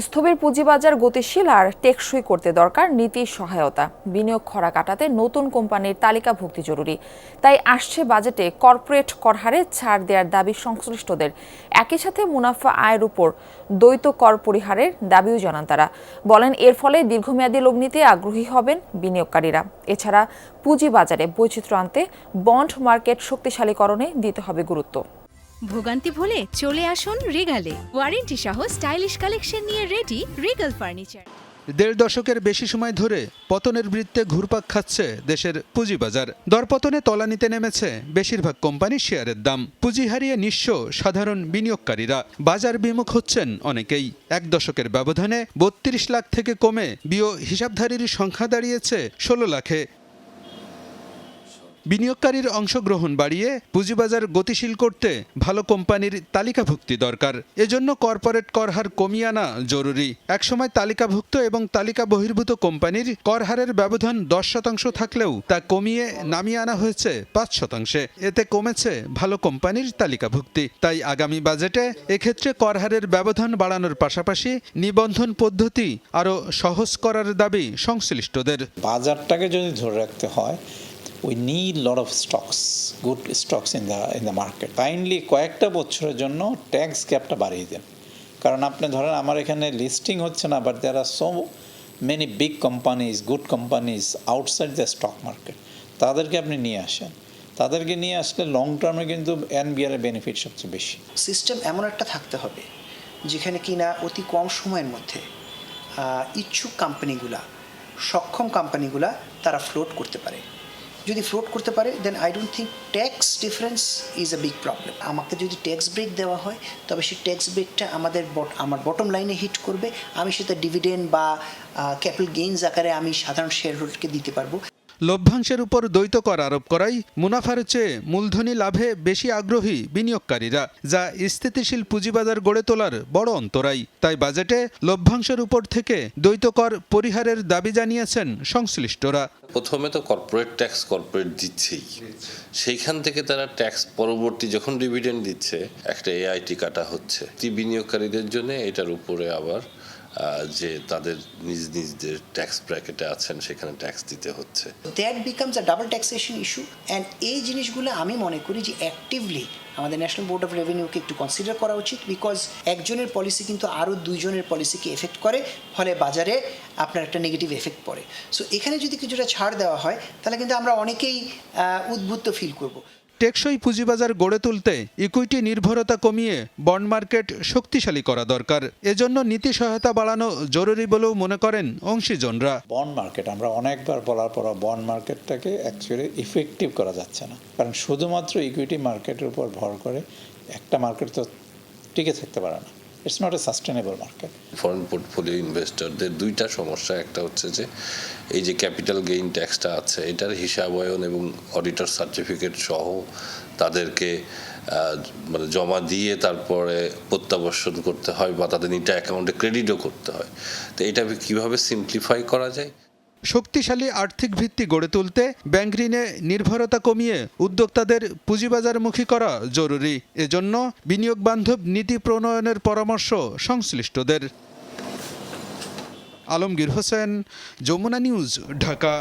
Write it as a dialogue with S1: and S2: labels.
S1: স্থবির পুঁজিবাজার গতিশীল আর টেকসই করতে দরকার নীতি সহায়তা। বিনিয়োগ খরা কাটাতে নতুন কোম্পানির তালিকাভুক্তি জরুরি। তাই আসছে বাজেটে কর্পোরেট কর হারে ছাড় দেওয়ার দাবি সংশ্লিষ্টদের। একই সাথে মুনাফা আয়ের উপর দ্বৈত কর পরিহারের দাবিও জানান তারা। বলেন এর ফলে দীর্ঘমেয়াদী লোভ নিতে আগ্রহী হবেন বিনিয়োগকারীরা। এছাড়া পুঁজিবাজারে বৈচিত্র্য আনতে বন্ড মার্কেট শক্তিশালীকরণে দিতে হবে গুরুত্ব।
S2: ভোগান্তি ভুলে চলে আসুন রিগালে। ওয়ারেন্টি সহ স্টাইলিশ কালেকশন নিয়ে রেডি রিগাল ফার্নিচার।
S3: দেড় দশকের বেশি সময় ধরে পতনের বৃত্তে ঘুরপাক খাচ্ছে দেশের পুঁজিবাজার। দরপতনে তলানিতে নেমেছে বেশিরভাগ কোম্পানির শেয়ারের দাম। পুঁজি হারিয়ে নিঃস্ব সাধারণ বিনিয়োগকারীরা। বাজার বিমুখ হচ্ছেন অনেকেই। এক দশকের ব্যবধানে ৩২ লাখ থেকে কমে বিও হিসাবধারীর সংখ্যা দাঁড়িয়েছে ১৬ লাখে। বিনিয়োগকারীর অংশগ্রহণ বাড়িয়ে পুঁজিবাজার গতিশীল করতে ভালো কোম্পানির তালিকাভুক্তি দরকার। এজন্য কর্পোরেট কর হার কমিয়ে আনা জরুরি। একসময় তালিকাভুক্ত এবং তালিকা বহির্ভূত কোম্পানির কর হারের ব্যবধান ১০% থাকলেও তা কমিয়ে নামিয়ে আনা হয়েছে ৫%। এতে কমেছে ভালো কোম্পানির তালিকাভুক্তি। তাই আগামী বাজেটে এক্ষেত্রে কর হারের ব্যবধান বাড়ানোর পাশাপাশি নিবন্ধন পদ্ধতি আরও সহজ করার দাবি সংশ্লিষ্টদের।
S4: বাজারটাকে যদি ধরে রাখতে হয়, we need lot of stocks, good stocks in the market. Kindly কয়েকটা বছরের জন্য ট্যাক্স গ্যাপটা বাড়িয়ে দেন। কারণ আপনি ধরেন আমার এখানে লিস্টিং হচ্ছে না, but there are so many big companies, good companies outside the stock market. তাদেরকে আপনি নিয়ে আসেন। তাদেরকে নিয়ে আসলে লং টার্মে কিন্তু এনবিআর এর বেনিফিট সবচেয়ে বেশি।
S5: সিস্টেম এমন একটা থাকতে হবে যেখানে কিনা অতি কম সময়ের মধ্যে ইচ্ছুক কোম্পানিগুলা, সক্ষম কোম্পানিগুলা তারা ফ্লোট করতে পারে। যদি ফ্লোট করতে পারে then I don't think tax difference is a big problem. আমাকে যদি ট্যাক্স ব্রেক দেওয়া হয় তবে সেই ট্যাক্স ব্রেকটা আমার বটম লাইনে হিট করবে। আমি সেটা ডিভিডেন্ড বা ক্যাপিটাল গেইনস আকারে আমি সাধারণ শেয়ার হোল্ডারকে দিতে পারবো।
S3: লভ্যাংশের উপর দ্বৈত কর আরোপ করাই মুনাফার চেয়ে মূলধনী লাভে বেশি আগ্রহী বিনিয়োগকারীরা, যা স্থিতিশীল পুঁজিবাজার গড়ে তোলার বড় অন্তরায়। তাই বাজেটে লভ্যাংশের উপর থেকে দ্বৈত কর পরিহারের দাবি জানিয়েছেন সংশ্লিষ্টরা।
S6: প্রথমে তো কর্পোরেট ট্যাক্স কর্পোরেট দিচ্ছেই, সেইখান থেকে তারা ট্যাক্স পরবর্তী যখন ডিভিডেন্ড দিচ্ছে একটা এআইটি কাটা হচ্ছে। বিনিয়োগকারীদের জন্য এটার উপরে আবার যে তাদের নিজদের ট্যাক্স ব্র্যাকেটে আছেন সেখানে ট্যাক্স দিতে হচ্ছে।
S5: That becomes a double taxation issue. And এই জিনিসগুলো আমি মনে করি যে অ্যাক্টিভলি আমাদের ন্যাশনাল বোর্ড অফ রেভিনিউকে একটু কনসিডার করা উচিত। বিকজ একজনের পলিসি কিন্তু আরও দুইজনের পলিসিকে এফেক্ট করে, ফলে বাজারে আপনার একটা নেগেটিভ এফেক্ট পড়ে। সো এখানে যদি কিছুটা ছাড় দেওয়া হয় তাহলে কিন্তু আমরা অনেকেই উদ্বুদ্ধ ফিল করব।
S3: টেকসই পুঁজিবাজার গড়ে তুলতে ইকুইটি নির্ভরতা কমিয়ে বন্ড মার্কেট শক্তিশালী করা দরকার। এজন্য নীতি সহায়তা বাড়ানো জরুরি বলেও মনে করেন অংশীজনরা।
S4: বন্ড মার্কেট আমরা অনেকবার বলার পর বন্ড মার্কেটটাকে অ্যাকচুয়ালি ইফেক্টিভ করা যাচ্ছে না। কারণ শুধুমাত্র ইকুইটি মার্কেটের উপর ভর করে একটা মার্কেট তো টিকে থাকতে পারে না। It's not a sustainable market.
S6: Foreign portfolio ইনভেস্টরদের দুইটা সমস্যা। একটা হচ্ছে যে এই যে ক্যাপিটাল গেইন ট্যাক্সটা আছে, এটার হিসাবায়ন এবং অডিটর সার্টিফিকেট সহ তাদেরকে মানে জমা দিয়ে তারপরে প্রত্যাবর্ষণ করতে হয় বা তাদের নিটা অ্যাকাউন্টে ক্রেডিটও করতে হয়। তো এটা কিভাবে সিম্পলিফাই করা যায়?
S3: শক্তিশালী আর্থিক ভিত্তি গড়ে তুলতে ব্যাংক ঋণে নির্ভরতা কমিয়ে উদ্যোক্তাদের পুঁজিবাজারমুখী করা জরুরি। এজন্য বিনিয়োগ বান্ধব নীতি প্রণয়নের পরামর্শ সংশ্লিষ্টদের। আলমগীর হোসেন, যমুনা নিউজ, ঢাকা।